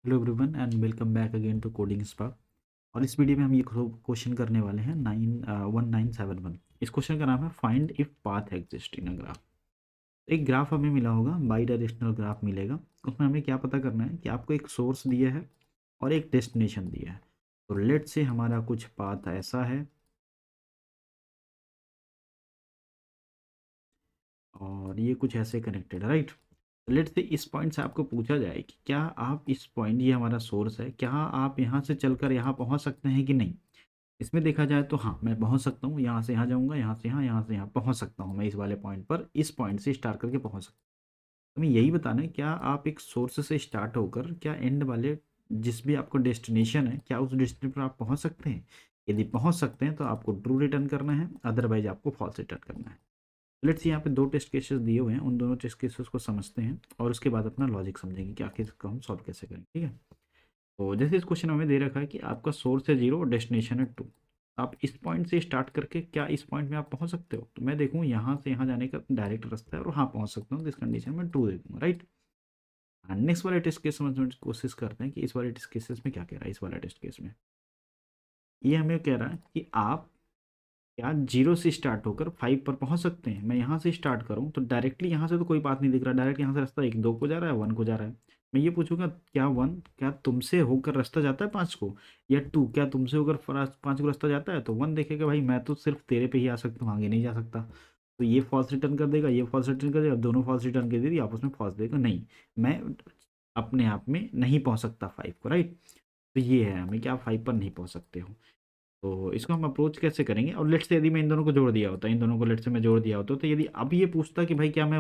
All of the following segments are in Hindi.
Hello everyone and welcome back again to coding spark. और इस वीडियो में हम ये क्वेश्चन करने वाले हैं 1971। इस क्वेश्चन का नाम है find if path exist in a graph. एक ग्राफ हमें मिला होगा, बाई डायरेक्शनल ग्राफ मिलेगा। उसमें हमें क्या पता करना है कि आपको एक सोर्स दिया है और एक डेस्टिनेशन दिया है। तो लेट से हमारा कुछ पाथ ऐसा है और ये कुछ ऐसे कनेक्टेड है, राइट। लेट से इस पॉइंट से आपको पूछा जाए कि क्या आप इस पॉइंट, ये हमारा सोर्स है, क्या आप यहाँ से चलकर यहाँ पहुँच सकते हैं कि नहीं। इसमें देखा जाए तो हाँ, मैं पहुँच सकता हूँ, यहाँ से यहाँ जाऊँगा, यहाँ से यहाँ पहुँच सकता हूँ। मैं इस वाले पॉइंट पर, इस पॉइंट से स्टार्ट करके पहुँच सकता हूँ। तो मैं यही बताना है, क्या आप एक सोर्स से स्टार्ट होकर क्या एंड वाले जिस भी आपको डेस्टिनेशन है, क्या उस डेस्टिनेशन पर आप पहुँच सकते हैं। यदि पहुँच सकते हैं तो आपको ट्रू रिटर्न करना है, अदरवाइज आपको फॉल्स रिटर्न करना है। लेट्स यहाँ पे दो टेस्ट केसेस दिए हुए हैं, उन दोनों टेस्ट केसेस को समझते हैं और उसके बाद अपना लॉजिक समझेंगे कि आखिर इसको हम सॉल्व कैसे करेंगे, ठीक है। तो जैसे इस क्वेश्चन में हमें दे रखा है कि आपका सोर्स है 0 और डेस्टिनेशन है 2। आप इस पॉइंट से स्टार्ट करके क्या इस पॉइंट में आप पहुंच सकते हो। तो मैं देखूँ यहाँ से यहाँ जाने का डायरेक्ट रास्ता है और हाँ पहुंच सकता हूँ, तो इस कंडीशन में 2 दे दूंगा, राइट। नेक्स्ट वाले टेस्ट केस समझने की कोशिश करते हैं कि इस वाले टेस्ट केसेस में क्या कह रहा है। इस वाले टेस्ट केस में ये हमें कह रहा है कि आप क्या 0 से स्टार्ट होकर 5 पर पहुंच सकते हैं। मैं यहाँ से स्टार्ट करूँ तो डायरेक्टली यहाँ से तो कोई बात नहीं दिख रहा, डायरेक्ट यहाँ से रास्ता 1 2 को जा रहा है, 1 को जा रहा है। मैं ये पूछूंगा क्या 1 क्या तुमसे होकर रास्ता जाता है 5 को, या 2 क्या तुमसे होकर 5 को रास्ता जाता है। तो 1 देखेगा भाई मैं तो सिर्फ तेरे पे ही आ सकता हूँ, आगे नहीं जा सकता। तो ये फॉल्स रिटर्न कर देगा, ये फॉल्स रिटर्न कर देगा, दोनों फॉल्स रिटर्न कर देगी, आपस में फॉल्स देगा, नहीं मैं अपने आप में नहीं पहुंच सकता 5 को, राइट। तो ये है हमें क्या 5 पर नहीं पहुंच सकते हो। तो इसको हम अप्रोच कैसे करेंगे। और लेट से यदि मैं इन दोनों को जोड़ दिया होता, इन दोनों को लेट से मैं जोड़ दिया होता, तो यदि अब ये पूछता कि भाई क्या मैं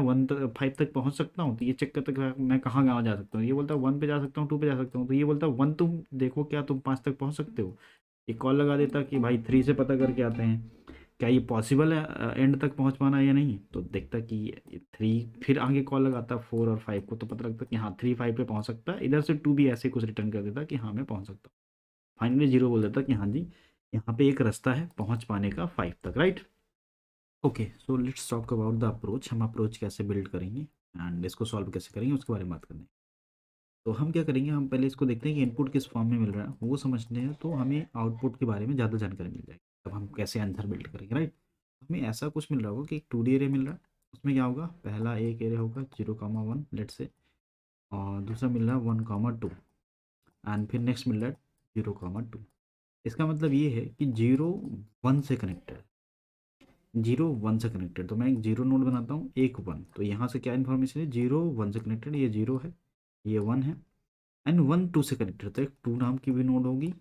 5 तक पहुंच सकता हूँ, तो ये चेक करता कि मैं कहाँ कहाँ जा सकता हूँ। ये बोलता 1 पे जा सकता हूँ, 2 पे जा सकता हूँ, तो ये बोलता 1 तुम देखो क्या तुम 5 तक पहुँच सकते हो। ये कॉल लगा देता कि भाई 3 से पता करके आते हैं क्या ये पॉसिबल है एंड तक पहुंच पाना या नहीं। तो देखता कि 3, फिर आगे कॉल लगाता 4 और 5 को, तो पता लगता कि हाँ 3 5 पे पहुंच सकता है। इधर से 2 भी ऐसे कुछ रिटर्न कर देता कि हाँ मैं पहुंच सकता हूँ। फाइनली 0 बोल देता कि हाँ जी यहाँ पे एक रास्ता है पहुंच पाने का 5 तक, right. Okay, so let's talk about the approach. हम अप्रोच कैसे बिल्ड करेंगे एंड इसको सॉल्व कैसे करेंगे उसके बारे में बात करते हैं। तो हम क्या करेंगे, हम पहले इसको देखते हैं कि इनपुट किस फॉर्म में मिल रहा है, वो समझते हैं तो हमें आउटपुट के बारे में ज़्यादा जानकारी मिल जाएगी। तब हम कैसे आंसर बिल्ड करेंगे, राइट। हमें ऐसा कुछ मिल रहा होगा कि एक 2D एरे मिल रहा है। उसमें क्या होगा, पहला एक एरे होगा 0,1 लेट से, और दूसरा मिल रहा है 1,2, एंड फिर नेक्स्ट मिल रहा है 0,2। इसका मतलब ये है कि 0 1 से कनेक्टेड, 0 1 से कनेक्टेड। तो मैं एक 0 नोड बनाता हूँ, एक 1। तो यहाँ से क्या इन्फॉर्मेशन है, 0 1 से कनेक्टेड, ये 0 है, ये 1 है। एंड 1 2 से कनेक्टेड, तो एक 2 नाम की भी नोड होगी,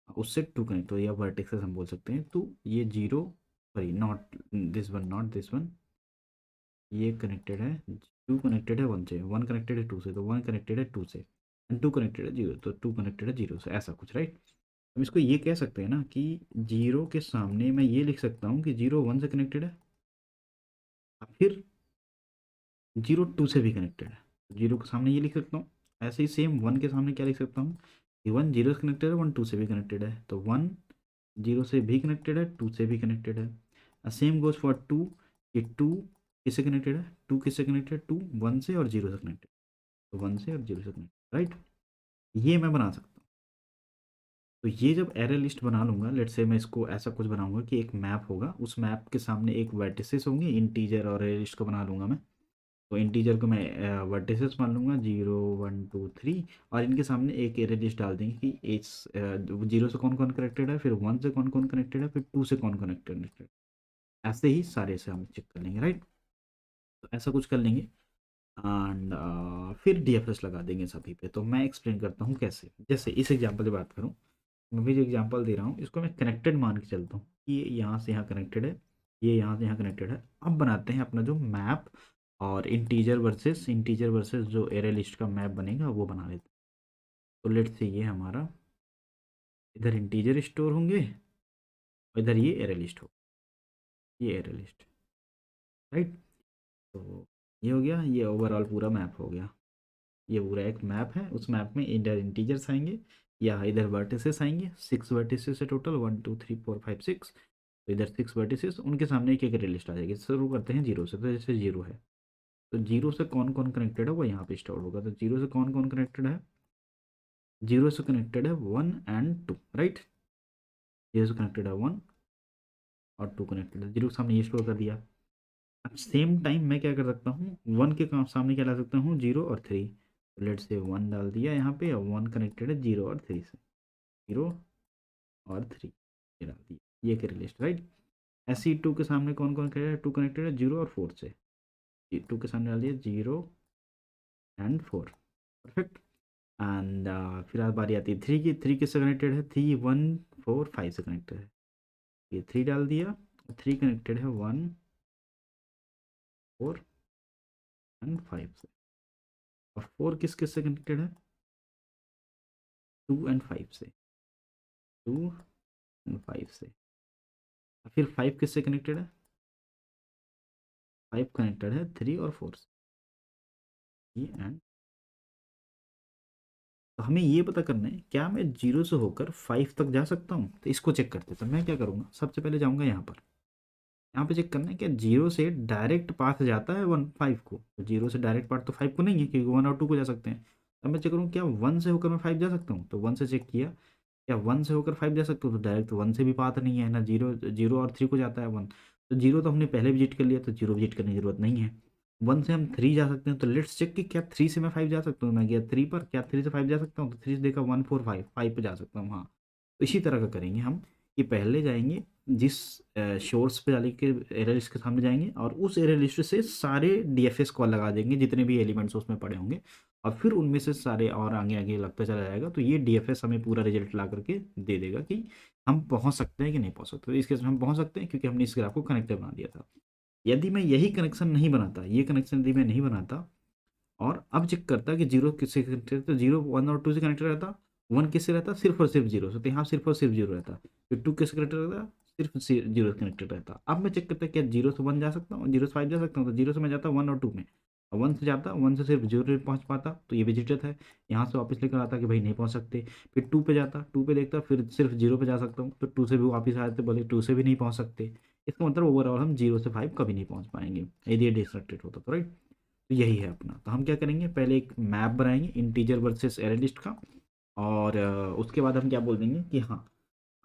उससे 2 कनेक्ट हो, या वर्टेक्सेस हम बोल सकते हैं। तो ये 0, sorry not this one, not this one, ये कनेक्टेड है, 2 कनेक्टेड है 1 से, 1 कनेक्टेड है 2 से, तो 1 कनेक्टेड है 2 से, एंड 2 कनेक्टेड है 0, तो 2 कनेक्टेड है 0 से, ऐसा कुछ, राइट। हम इसको ये कह सकते हैं ना कि 0 के सामने मैं ये लिख सकता हूँ कि 0 1 से कनेक्टेड है, और फिर 0 2 से भी कनेक्टेड है। 0 के सामने ये लिख सकता हूँ। ऐसे ही सेम 1 के सामने क्या लिख सकता हूँ कि 1 0 से कनेक्टेड है, 1 2 से भी कनेक्टेड है, तो 1 0 से भी कनेक्टेड है, 2 से भी कनेक्टेड है। सेम गोज फॉर 2, कि 2 किससे कनेक्टेड है, 2 किससे कनेक्टेड है, 2 1 से और 0 से कनेक्टेड, तो 1 से और 0 से कनेक्टेड, राइट। ये मैं बना सकता हूँ। तो ये जब एरे लिस्ट बना लूंगा, लेट से मैं इसको ऐसा कुछ बनाऊंगा कि एक मैप होगा, उस मैप के सामने एक वर्टिसेस होंगे, इंटीजर और एरे लिस्ट को बना लूंगा मैं। तो इंटीजर को मैं वर्टिसेस मान लूंगा 0 1 2 3, और इनके सामने एक एरे लिस्ट डाल देंगे कि एज 0 से कौन कौन कनेक्टेड है, फिर 1 से कौन कौन कनेक्टेड है, फिर 2 से कौन कनेक्टेड है। ऐसे ही सारे से हम चेक कर लेंगे, राइट। तो ऐसा कुछ कर लेंगे, एंड फिर डीएफएस लगा देंगे सभी पे। तो मैं एक्सप्लेन करता हूँ कैसे। जैसे इस एग्जाम्पल की बात करूँ, मैं भी जो एग्जांपल दे रहा हूँ इसको मैं कनेक्टेड मान के चलता हूँ कि ये यहाँ से यहाँ कनेक्टेड है, ये यहाँ से यहाँ कनेक्टेड है। अब बनाते हैं अपना जो मैप, और इंटीजर वर्सेस जो एरे लिस्ट का मैप बनेगा वो बना लेते हैं। तो लेट्स से ये हमारा, इधर इंटीजर स्टोर होंगे, और इधर ये एरे लिस्ट हो, ये एरे लिस्ट, राइट। तो ये हो गया, ये ओवरऑल पूरा मैप हो गया। ये पूरा एक मैप है, उस मैप में इधर इंटीजर्स आएंगे या इधर वर्टिसेस आएंगे, 6 वर्टिसेस है टोटल, 1 2 3 4 5 6। तो इधर 6 वर्टिसेस, उनके सामने एक एक लिस्ट आ जाएगी। शुरू करते हैं 0 से, तो जैसे 0 है, तो 0 से कौन कौन कनेक्टेड है वो यहाँ पे स्टोर होगा। तो 0 से कौन कौन कनेक्टेड है, जीरो से कनेक्टेड है 1 एंड 2, राइट। जीरो से कनेक्टेड है 1 और 2 कनेक्टेड है, जीरो के सामने ये स्टोर कर दिया। अब सेम टाइम मैं क्या कर सकता हूँ, 1 के सामने क्या ला सकता हूँ, 0 और 3। लेट से 1 डाल दिया यहाँ पे, और 1 कनेक्टेड है 0 और 3 से, 0 और 3 ये डाल दिया, ये करी लिस्ट, राइट। ऐसे ही 2 के सामने कौन कौन कनेक्टेड है, 2 कनेक्टेड है 0 और 4 से, 2 के सामने डाल दिया 0 एंड 4, परफेक्ट। एंड फिर आज बारी आती है 3 की, 3 किससे कनेक्टेड है, 3 1 4 5 से कनेक्टेड है, ये 3 डाल दिया। 3 कनेक्टेड है 1 4 एंड 5 से, और 4 किस किस से कनेक्टेड है, 2 एंड 5 से, 2 एंड 5 से। फिर 5 किससे कनेक्टेड है, 5 कनेक्टेड है 3 और 4 से, एंड तो हमें ये पता करना है क्या मैं 0 से होकर 5 तक जा सकता हूँ। तो इसको चेक करते हैं, तो मैं क्या करूँगा, सबसे पहले जाऊँगा यहाँ पर, यहाँ पे चेक करना है क्या 0 से डायरेक्ट पाथ जाता है 1 5 को, तो 0 से डायरेक्ट पाथ तो 5 को नहीं है, क्योंकि 1 और 2 को जा सकते हैं। अब मैं चेक करूँ क्या 1 से होकर मैं 5 जा सकता हूँ, तो 1 से चेक किया, क्या 1 से होकर 5 जा सकता हूँ, तो डायरेक्ट 1 से भी पाथ नहीं है ना, 0 0 और 3 को जाता है 1, तो 0 तो हमने पहले विजिट कर लिया, तो 0 विजिट करने की जरूरत नहीं है। 1 से हम 3 जा सकते हैं, तो लेट्स चेक कि क्या 3 से मैं 5 जा सकता हूँ, मैं गया 3 पर, क्या 3 से 5 जा सकता हूँ, तो 3 से देखा 1 4 5 5 पे जा सकता हूँ, हाँ। तो इसी तरह का करेंगे हम, कि पहले जाएंगे जिस शोर्स पे डाले के एरर लिस्ट के सामने जाएंगे, और उस एरर लिस्ट से सारे डीएफएस कॉल लगा देंगे जितने भी एलिमेंट्स उसमें पड़े होंगे, और फिर उनमें से सारे और आगे आगे लगता चला जाएगा, तो ये डीएफएस हमें पूरा रिजल्ट ला करके दे देगा कि हम पहुंच सकते हैं कि नहीं पहुंच सकते। तो इस केस में हम पहुंच सकते हैं, क्योंकि हमने इस ग्राफ को कनेक्टर बना दिया था। यदि मैं यही कनेक्शन नहीं बनाता, ये कनेक्शन यदि मैं नहीं बनाता, और अब चेक करता कि जीरो किससे कनेक्टेड है, तो 0 1 और 2 से कनेक्टेड रहता, 1 किससे रहता, सिर्फ और सिर्फ 0 से, तो यहाँ सिर्फ और सिर्फ 0 रहता। फिर 2 किससे कनेक्टेड रहता, सिर्फ 0 से कनेक्टेड रहता। अब मैं चेक करता क्या 0 से 1 जा सकता हूँ, 0 से 5 जा सकता हूँ, तो 0 से मैं जाता 1 और 2 में, और 1 से जाता, 1 से सिर्फ 0 पहुँच पाता, तो ये विजिटेड है। यहाँ से वापस लेकर आता कि भाई नहीं पहुँच सकते। फिर 2 पे जाता, 2 पे देखता, फिर सिर्फ 0 पे जा सकता हूँ, फिर 2 से भी वापस आए थे, बोले 2 से भी नहीं पहुँच सकते। इसका मतलब ओवरऑल हम 0 से 5 कभी नहीं पहुँच पाएंगे यदि ये डिस्ट्रक्टेड होता, तो राइट। तो यही है अपना। तो हम क्या करेंगे, पहले एक मैप बनाएंगे इंटीजर वर्सेस एरे लिस्ट का, और उसके बाद हम क्या बोल देंगे कि हाँ,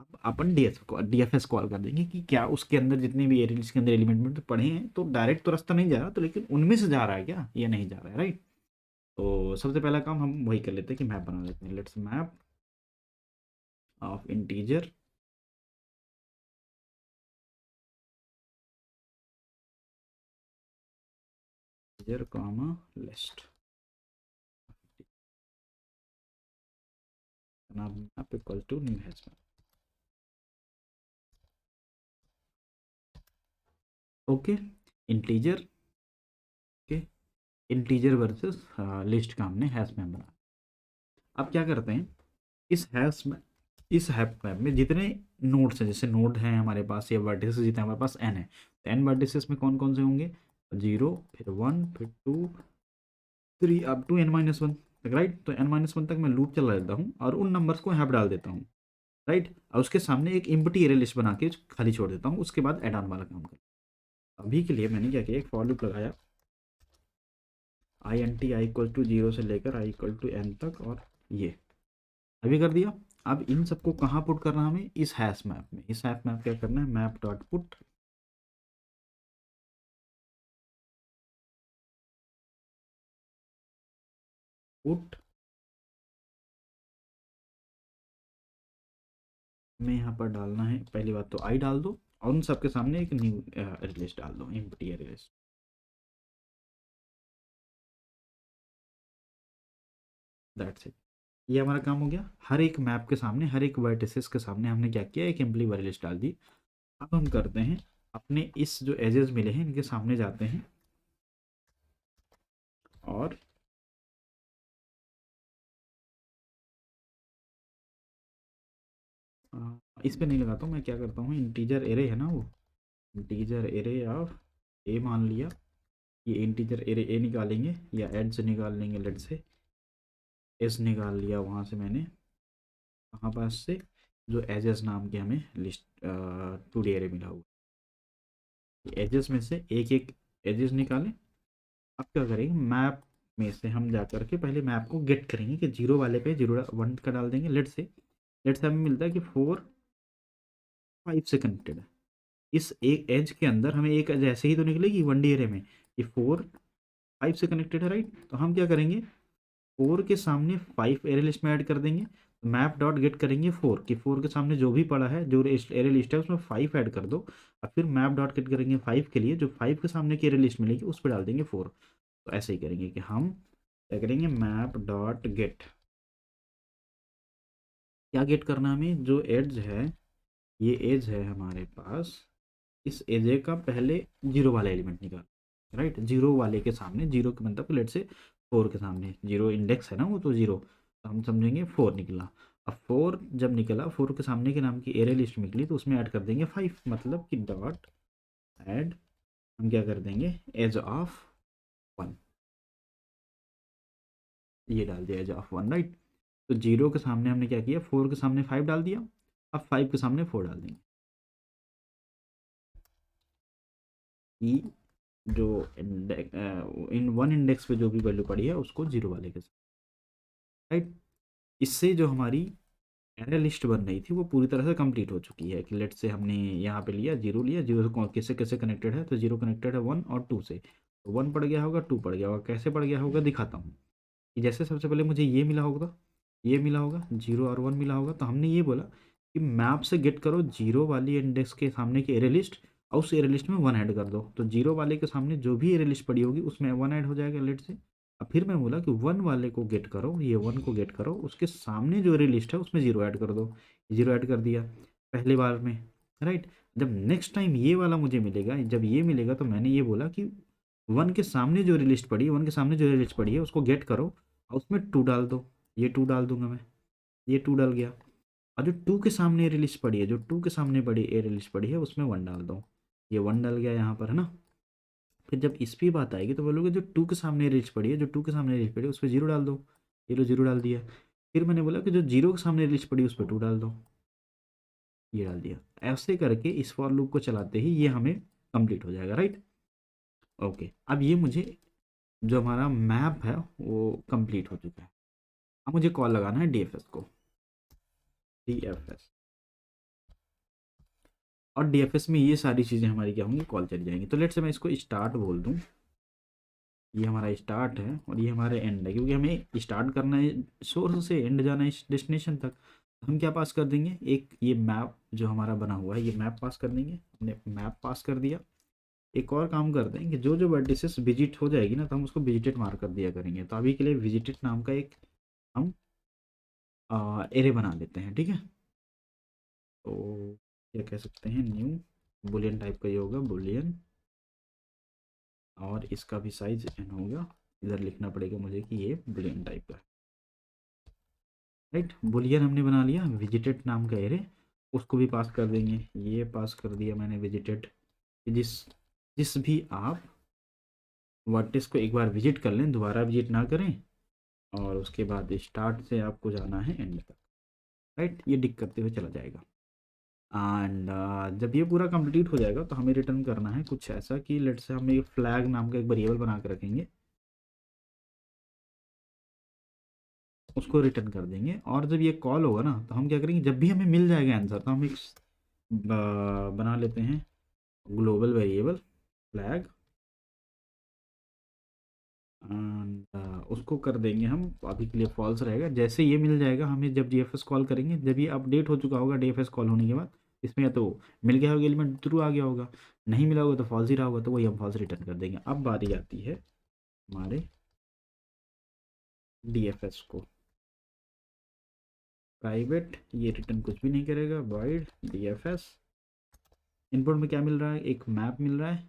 अब अपन डीएफएस कॉल कर देंगे कि क्या उसके अंदर जितने भी एरे लिस्ट के अंदर एलिमेंट पड़े हैं, तो डायरेक्ट तो रास्ता नहीं जा रहा, तो लेकिन उनमें से जा रहा है क्या, या नहीं जा रहा है, राइट। तो सबसे पहला काम हम वही कर लेते हैं कि मैप बना लेते हैं। Let's map of integer comma list, map equal to new hash map. Okay, integer के इंटीजर वर्सेस लिस्ट का हमने हैश मैप बना। अब क्या करते हैं, इस हैश में इस हैप मैप में जितने नोड्स हैं, जैसे नोड हैं हमारे पास या वर्टिसेस जितने हमारे पास n है, तो n वर्टिसेस में कौन कौन से होंगे, 0 फिर 1 फिर 2 3 अप टू n-1 तक, राइट। तो n-1 तक मैं लूप चला देता हूँ और उन नंबर्स को यहाँ पे डाल देता हूँ, राइट। और उसके सामने एक एम्प्टी एरे लिस्ट बना के खाली छोड़ देता हूँ, उसके बाद एड ऑन वाला काम कर। अभी के लिए मैंने क्या किया, एक फॉर लूप लगाया, I N T I equal to 0 से लेकर आई इक्वल टू n तक, और ये अभी कर दिया। अब इन सबको कहाँ पुट करना है हमें, इस हैश मैप में। इस हैश मैप क्या करना है, मैप डॉट पुट पुट में यहाँ पर डालना है, पहली बात तो आई डाल दो, और उन सबके सामने एक न्यू लिस्ट डाल दो, एम्प्टी अरे लिस्ट। दैट्स इट, ये हमारा काम हो गया। हर एक मैप के सामने, हर एक वर्टिसेस के सामने हमने क्या किया, एक एम्प्टी अरे लिस्ट डाल दी। अब हम करते हैं, अपने इस जो एजेस मिले हैं इनके सामने जाते हैं, और इस पे नहीं लगाता हूँ, मैं क्या करता हूँ, इंटीजर एरे है ना, वो इंटीजर एरे ऑफ ए मान लिया, ये इंटीजर एरे ए निकालेंगे या एड से निकाल लेंगे, लेट से एस निकाल लिया वहाँ से मैंने, वहाँ पास से जो एजेस नाम के हमें लिस्ट 2D एरे मिला हुआ, एजेस में से एक एक एजेस निकालें। अब क्या करेंगे, मैप में से हम जा कर के पहले मैप को गेट करेंगे कि जीरो वाले पे 0 1 का डाल देंगे। लेट से हमें मिलता है कि 4 5 से कनेक्टेड है। इस एक एज के अंदर हमें एक एज ऐसे ही तो निकलेगी 1D एरे में, ये 4 5 से कनेक्टेड है, राइट। तो हम क्या करेंगे, 4 के सामने 5 एरे लिस्ट में ऐड कर देंगे। मैप डॉट गेट करेंगे 4 कि 4 के सामने जो भी पड़ा है, जो एरे लिस्ट है उसमें 5 ऐड कर दो। और फिर मैप डॉट गेट करेंगे 5 के लिए, जो 5 के सामने की एरे लिस्ट मिलेगी उस पर डाल देंगे 4। तो ऐसे ही करेंगे कि हम क्या करेंगे, मैप डॉट गेट, क्या गेट करना हमें, जो एज है, ये एज है हमारे पास, इस एज का पहले जीरो वाला एलिमेंट निकाल, राइट। जीरो वाले के सामने, जीरो के मतलब लेट से 4 के सामने, जीरो इंडेक्स है ना वो, तो जीरो, तो हम समझेंगे 4 निकला। अब 4 जब निकला, 4 के सामने के नाम की एरे लिस्ट निकली, तो उसमें ऐड कर देंगे 5, मतलब कि डॉट ऐड, हम क्या कर देंगे, एज ऑफ 1, ये डाल दिया एज ऑफ 1, राइट। तो जीरो के सामने हमने क्या किया, 4 के सामने 5 डाल दिया, अब 5 के सामने 4 डाल देंगे कि जो इन वन इंडेक्स पे जो भी वैल्यू पड़ी है उसको जीरो वाले के साथ, राइट। इससे जो हमारी एरे लिस्ट बन रही थी वो पूरी तरह से कंप्लीट हो चुकी है। कि लेट से हमने यहाँ पे लिया, जीरो से किससे कैसे कनेक्टेड है, तो जीरो कनेक्टेड है 1 और 2 से, तो 1 पड़ गया होगा, 2 पड़ गया होगा। कैसे पड़ गया होगा दिखाता हूँ। कि जैसे सबसे पहले मुझे ये मिला होगा, ये मिला होगा, 0 और 1 मिला होगा, तो हमने ये बोला कि मैप से गेट करो जीरो वाली इंडेक्स के सामने की एरे लिस्ट, और उस एरे लिस्ट में 1 ऐड कर दो। तो जीरो वाले के सामने जो भी एरे लिस्ट पड़ी होगी उसमें 1 ऐड हो जाएगा लेट से। अब फिर मैं बोला कि 1 वाले को गेट करो, ये 1 को गेट करो, उसके सामने जो एरे लिस्ट है उसमें 0 ऐड कर दो। 0 ऐड कर दिया पहले बार में, राइट। जब नेक्स्ट टाइम ये वाला मुझे मिलेगा, जब ये मिलेगा, तो मैंने ये बोला कि 1 के सामने जो एरे लिस्ट पड़ी है, 1 के सामने जो एरे लिस्ट पड़ी है उसको गेट करो, और उसमें 2 डाल दो। ये 2 डाल दूंगा मैं, ये 2 डाल गया। और जो 2 के सामने एरे लिस्ट पड़ी है, जो 2 के सामने बड़ी एरे लिस्ट पड़ी है उसमें 1 डाल दो। ये 1 डल गया यहाँ पर, है ना। फिर जब इस पे बात आएगी तो बोलोगे जो 2 के सामने एरे लिस्ट पड़ी है, जो 2 के सामने एरे लिस्ट पड़ी है उस पर 0 डाल दो। ये लो 0 डाल दिया। फिर मैंने बोला कि जो 0 के सामने एरे लिस्ट पड़ी है उस पर 2 डाल दो, ये डाल दिया। ऐसे करके इस फॉर लूप को चलाते ही ये हमें कंप्लीट हो जाएगा, राइट। ओके, अब ये मुझे जो हमारा मैप है वो कंप्लीट हो चुका है। अब मुझे कॉल लगाना है डीएफएस को, डीएफएस। और डीएफएस में ये सारी चीज़ें हमारी क्या होंगी, कॉल चली जाएंगी। तो लेट से मैं इसको स्टार्ट बोल दूँ, ये हमारा स्टार्ट है और ये हमारे एंड है, क्योंकि हमें स्टार्ट करना है सोर्स से, एंड जाना है डेस्टिनेशन तक। हम क्या पास कर देंगे, एक ये मैप जो हमारा बना हुआ है ये मैप पास कर देंगे। हमने मैप पास कर दिया। एक और काम करते हैं कि जो जो वर्टिसेस विजिट हो जाएगी ना, तो हम उसको विजिटेड मार्क कर दिया करेंगे। तो अभी के लिए विजिटेड नाम का एक हम एरे बना लेते हैं, ठीक है। तो क्या कह सकते हैं, न्यू बुलियन टाइप का ये होगा, बुलियन, और इसका भी साइज n होगा। इधर लिखना पड़ेगा मुझे कि ये बुलियन टाइप का है, राइट। बुलियन हमने बना लिया, विजिटेड नाम का एरे, उसको भी पास कर देंगे। ये पास कर दिया मैंने विजिटेड। जिस जिस भी आप वर्टिस को एक बार विजिट कर लें, दोबारा विजिट ना करें, और उसके बाद स्टार्ट से आपको जाना है एंड तक, राइट। ये डिक करते हुए चला जाएगा। एंड जब ये पूरा कंप्लीट हो जाएगा तो हमें रिटर्न करना है कुछ ऐसा कि लेट से हम एक फ्लैग नाम का एक वेरिएबल बना के रखेंगे, उसको रिटर्न कर देंगे। और जब ये कॉल होगा ना, तो हम क्या करेंगे, जब भी हमें मिल जाएगा आंसर, तो हम एक बना लेते हैं ग्लोबल वेरिएबल फ्लैग, एंड उसको कर देंगे हम, अभी के लिए फॉल्स रहेगा। जैसे ये मिल जाएगा हमें, जब डीएफएस कॉल करेंगे, जब ये अपडेट हो चुका होगा डीएफएस कॉल होने के बाद, इसमें या तो मिल गया होगा एलिमेंट, थ्रू आ गया होगा, नहीं मिला होगा तो फॉल्स ही रहा होगा, तो वही हम फॉल्स रिटर्न कर देंगे। अब बारी आती है हमारे डीएफएस को, प्राइवेट, ये रिटर्न कुछ भी नहीं करेगा, वॉइड डीएफएस। इनपुट में क्या मिल रहा है, एक मैप मिल रहा है,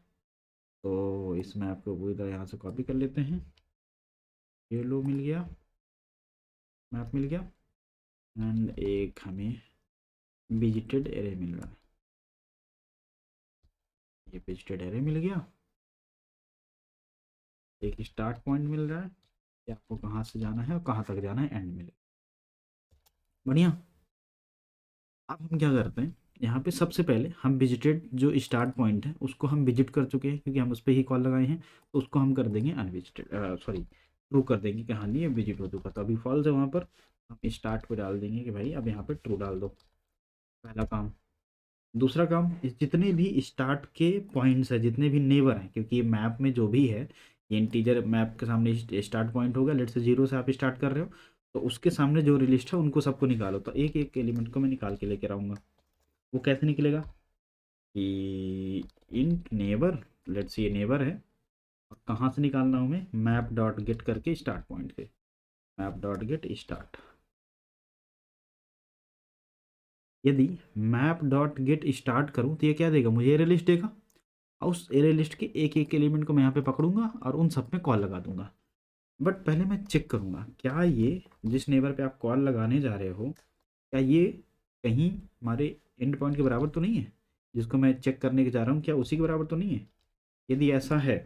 तो इस मैप को पूरी तरह यहाँ से कॉपी कर लेते हैं। ये लो मिल गया, मैप मिल गया। एंड एक हमें विजिटेड एरे मिल रहा है, ये विजिटेड एरे मिल गया। एक स्टार्ट पॉइंट मिल रहा है कि आपको कहाँ से जाना है और कहाँ तक जाना है, एंड मिले, बढ़िया। अब हम क्या करते हैं, यहाँ पे सबसे पहले हम विजिटेड जो स्टार्ट पॉइंट है उसको हम विजिट कर चुके हैं, क्योंकि हम उस पर ही कॉल लगाए हैं, तो उसको हम कर देंगे अनविजिटेड, सॉरी, ट्रू कर देंगे कि हाँ ये विजिट हो चुका, तो अभी फॉल्स है वहाँ पर, हम स्टार्ट पे डाल देंगे कि भाई अब यहाँ पे ट्रू डाल दो। पहला काम। दूसरा काम, इस जितने भी स्टार्ट के पॉइंट्स है, जितने भी नेबर हैं, क्योंकि ये मैप में जो भी है, ये इंटीजर मैप के सामने स्टार्ट पॉइंट होगा, लेट से 0 से आप स्टार्ट कर रहे हो, तो उसके सामने जो लिस्ट है उनको सबको निकालो। तो एक एक एलिमेंट को मैं निकाल के लेकर आऊँगा। वो कैसे निकलेगा कि इंट नेबर, लेट्स से ये नेबर है, और कहाँ से निकालना हूँ मैं, मैप डॉट गेट करके स्टार्ट पॉइंट से, मैप डॉट गेट स्टार्ट। यदि मैप डॉट गेट स्टार्ट करूँ तो ये क्या देगा, मुझे एरे लिस्ट देगा, और उस एरे लिस्ट के एक एक एलिमेंट को मैं यहाँ पे पकड़ूंगा और उन सब में कॉल लगा दूंगा। बट पहले मैं चेक करूंगा क्या ये जिस नेबर पे आप कॉल लगाने जा रहे हो, क्या ये कहीं हमारे एंड पॉइंट के बराबर तो नहीं है, जिसको मैं चेक करने के जा रहा हूँ क्या उसी के बराबर तो नहीं है। यदि ऐसा है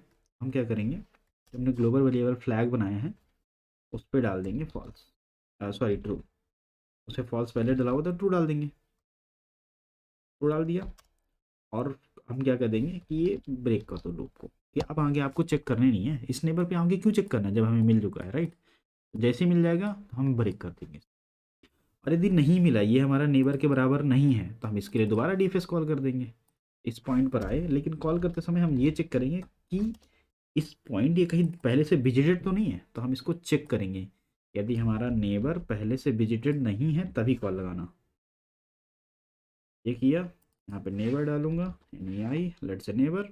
हम क्या करेंगे, जो हमने ग्लोबल वेरिएबल फ्लैग बनाया है उस पर डाल देंगे फॉल्स, सॉरी ट्रू। उसे फॉल्स पहले डाला हुआ तो ट्रू डाल देंगे, ट्रू डाल दिया। और हम क्या कर देंगे कि ये ब्रेक कर दो लूप को, कि अब आगे आपको चेक करने नहीं है, इस नेबर पे आगे क्यों चेक करना है जब हमें मिल चुका है, राइट। जैसे ही मिल जाएगा तो हम ब्रेक कर देंगे। और यदि नहीं मिला, ये हमारा नेबर के बराबर नहीं है, तो हम इसके लिए दोबारा डीएफएस कॉल कर देंगे। इस पॉइंट पर आए, लेकिन कॉल करते समय हम ये चेक करेंगे कि इस पॉइंट ये कहीं पहले से विजिटेड तो नहीं है, तो हम इसको चेक करेंगे। यदि हमारा नेबर पहले से विजिटेड नहीं है तभी कॉल लगाना। ये किया, यहाँ पे नेबर डालूंगा, आई लेट से नेबर,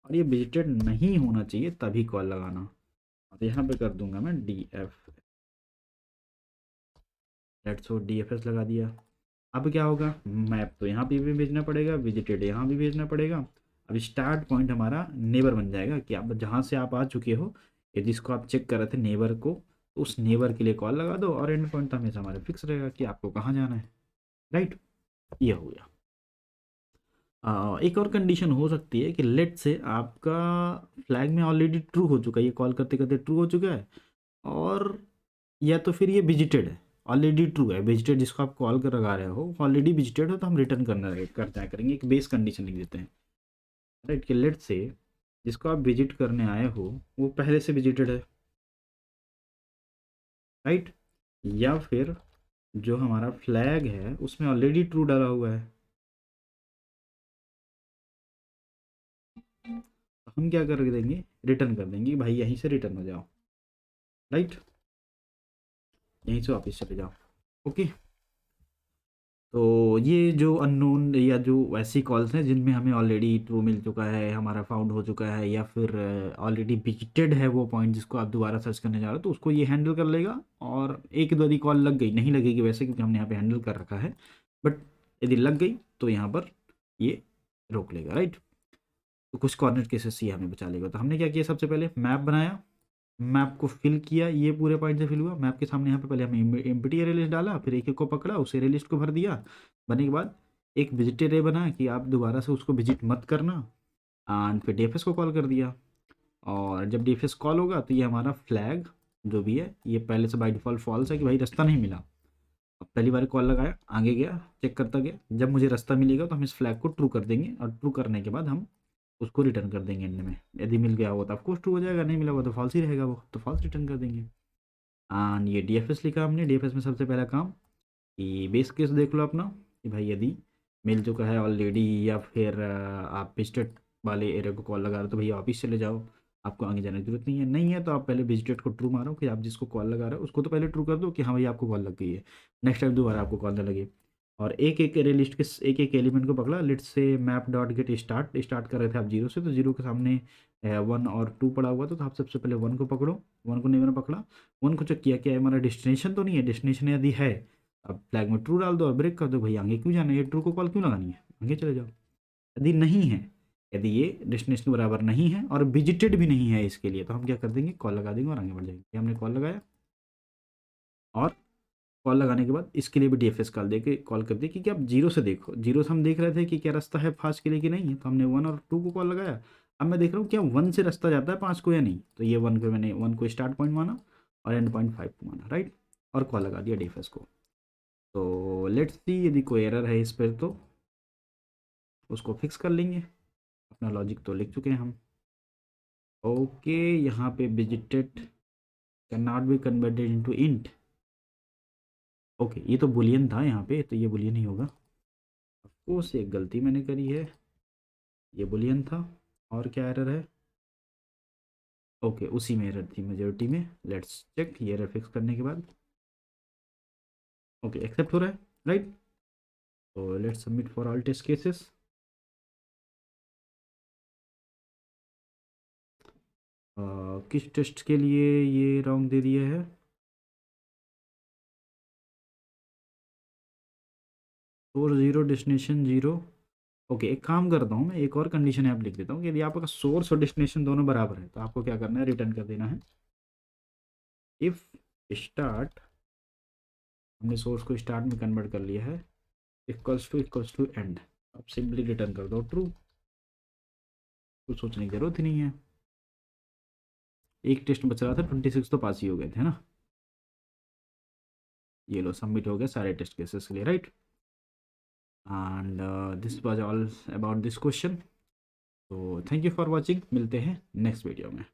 और ये विजिटेड नहीं होना चाहिए तभी कॉल लगाना। और यहाँ पे कर दूंगा मैं D F, let's so D F S लगा दिया। अब क्या होगा, मैप तो यहाँ पे भी भेजना पड़ेगा, विजिटेड यहाँ भी भेजना पड़ेगा। अब स्टार्ट पॉइंट हमारा नेबर बन जाएगा, कि आप जहाँ से आप आ चुके हो या जिसको आप चेक कर रहे थे नेबर को, तो उस नेबर के लिए कॉल लगा दो, और एंड पॉइंट हमेशा हमारे फिक्स रहेगा कि आपको कहाँ जाना है, राइट। ये हो गया। एक और कंडीशन हो सकती है कि लेट से आपका फ्लैग में ऑलरेडी ट्रू हो चुका है, ये कॉल करते करते ट्रू हो चुका है, और या तो फिर ये विजिटेड है, ऑलरेडी ट्रू है, विजिटेड जिसको आप कॉल कर लगा रहे हो ऑलरेडी विजिटेड हो, तो हम रिटर्न कर जाया करेंगे, एक बेस कंडीशन लिख देते हैं, राइट। कि लेट से जिसको आप विजिट करने आए हो वो पहले से विजिटेड है, राइट। या फिर जो हमारा फ्लैग है उसमें ऑलरेडी ट्रू डाला हुआ है, तो हम क्या कर देंगे, रिटर्न कर देंगे कि भाई यहीं से रिटर्न हो जाओ, राइट, यहीं से वापस चले जाओ। ओके। तो ये जो अननोन या जो वैसी कॉल्स हैं जिनमें हमें ऑलरेडी ट्रू मिल चुका है, हमारा फाउंड हो चुका है, या फिर ऑलरेडी विजिटेड है वो पॉइंट जिसको आप दोबारा सर्च करने जा रहे हो, तो उसको ये हैंडल कर लेगा। और एक दो यदि कॉल लग गई, नहीं लगेगी वैसे क्योंकि हमने यहाँ पे हैंडल कर रखा है, बट यदि लग गई तो यहाँ पर ये रोक लेगा, राइट। तो कुछ कॉर्नर केसेस ये हमें बचा लेगा। तो हमने क्या किया, सबसे पहले मैप बनाया, मैप को फिल किया, ये पूरे पॉइंट से फिल हुआ मैप के सामने, यहाँ पे पहले हमने एम्प्टी एरे लिस्ट डाला, फिर एक एक को पकड़ा, उस एरे लिस्ट को भर दिया। बनने के बाद एक विजिट एरे बना कि आप दोबारा से उसको विजिट मत करना, एंड फिर डीएफएस को कॉल कर दिया। और जब डीएफएस कॉल होगा तो ये हमारा फ्लैग जो भी है ये पहले से बाई डिफ़ॉल्ट फॉल्स है कि भाई रास्ता नहीं मिला। अब पहली बार कॉल लगाया, आगे गया, चेक करता गया, जब मुझे रास्ता मिलेगा तो हम इस फ्लैग को ट्रू कर देंगे, और ट्रू करने के बाद हम उसको रिटर्न कर देंगे एंड में। यदि मिल गया हो तो ऑफकोर्स ट्रू हो जाएगा, नहीं मिला हुआ तो फॉल्स ही रहेगा, वो तो फॉल्स रिटर्न कर देंगे। एंड ये डीएफएस लिखा हमने, डीएफएस में सबसे पहला काम कि बेस केस देख लो अपना, कि भाई यदि मिल चुका है ऑलरेडी, या फिर आप विजिटेड वाले एरिया को कॉल लगा रहे हो तो भैया वापिस चले जाओ, आपको आगे जाने की जरूरत नहीं है। नहीं है तो आप पहले विजिटेड को ट्रू मारो, कि आप जिसको कॉल लगा रहे हो उसको तो पहले ट्रू कर दो कि हाँ भाई आपको कॉल लग गई है, नेक्स्ट टाइम दोबारा आपको कॉल ना लगे। और एक एक एरे लिस्ट के एक एक एलिमेंट को पकड़ा, लेट से map dot get start, start कर रहे थे आप 0 से, तो 0 के सामने 1 और 2 पड़ा हुआ था, तो आप सबसे पहले 1 को पकड़ो, 1 को नहीं मैंने पकड़ा, 1 को चेक किया क्या हमारा डेस्टिनेशन तो नहीं है, डेस्टिनेशन यदि है अब फ्लैग में ट्रू डाल दो और ब्रेक कर दो, भाई आगे क्यों जाना है, ये ट्रू को कॉल क्यों लगानी है, आगे चले जाओ। यदि नहीं है, यदि ये डेस्टिनेशन के बराबर नहीं है और विजिटेड भी नहीं है इसके लिए, तो हम क्या कर देंगे, कॉल लगा देंगे और आगे बढ़ जाएंगे। ये हमने कॉल लगाया, और कॉल लगाने के बाद इसके लिए भी डीएफएस कॉल दे के कॉल कर दी, क्योंकि आप 0 से देखो, 0 से हम देख रहे थे कि क्या रास्ता है 5 के लिए कि नहीं है, तो हमने 1 और 2 को कॉल लगाया। अब मैं देख रहा हूँ क्या 1 से रास्ता जाता है 5 को या नहीं, तो ये 1 को मैंने 1 को स्टार्ट पॉइंट माना और एंड पॉइंट 5 को माना, राइट, और कॉल लगा दिया डीएफएस को। तो लेट्स सी यदि कोई एरर है इस पर तो उसको फिक्स कर लेंगे। अपना लॉजिक तो लिख चुके हैं हम। ओके, यहाँ पे visited can not be converted into int. Okay, ये तो बुलियन था यहाँ पे, तो ये बुलियन ही होगा। ऑफकोर्स एक गलती मैंने करी है, ये बुलियन था। और क्या एरर है? ओके, उसी में एरर थी, मेजोरिटी में। लेट्स चेक ये एरर फिक्स करने के बाद। ओके, एक्सेप्ट हो रहा है, राइट। तो let's submit for all test cases. किस टेस्ट के लिए ये रॉन्ग दे दिया है? Source zero, destination zero. Okay, एक काम करता हूँ मैं, एक और कंडीशन यहाँ पे लिख देता हूँ कि यदि आपका सोर्स और डेस्टिनेशन दोनों बराबर है तो आपको क्या करना है, रिटर्न कर देना है। इफ़ स्टार्ट, हमने सोर्स को स्टार्ट में कन्वर्ट कर लिया है, इक्वल्स टू एंड। अब सिंपली रिटर्न कर दो ट्रू, कुछ सोचने की जरूरत ही नहीं है। एक टेस्ट बच रहा था, 26 तो पास ही हो गए थे ना। ये लो, सबमिट हो गया सारे टेस्ट केसेस के लिए, right. And this was all about this question. तो थैंक यू फॉर वॉचिंग, मिलते हैं नेक्स्ट वीडियो में।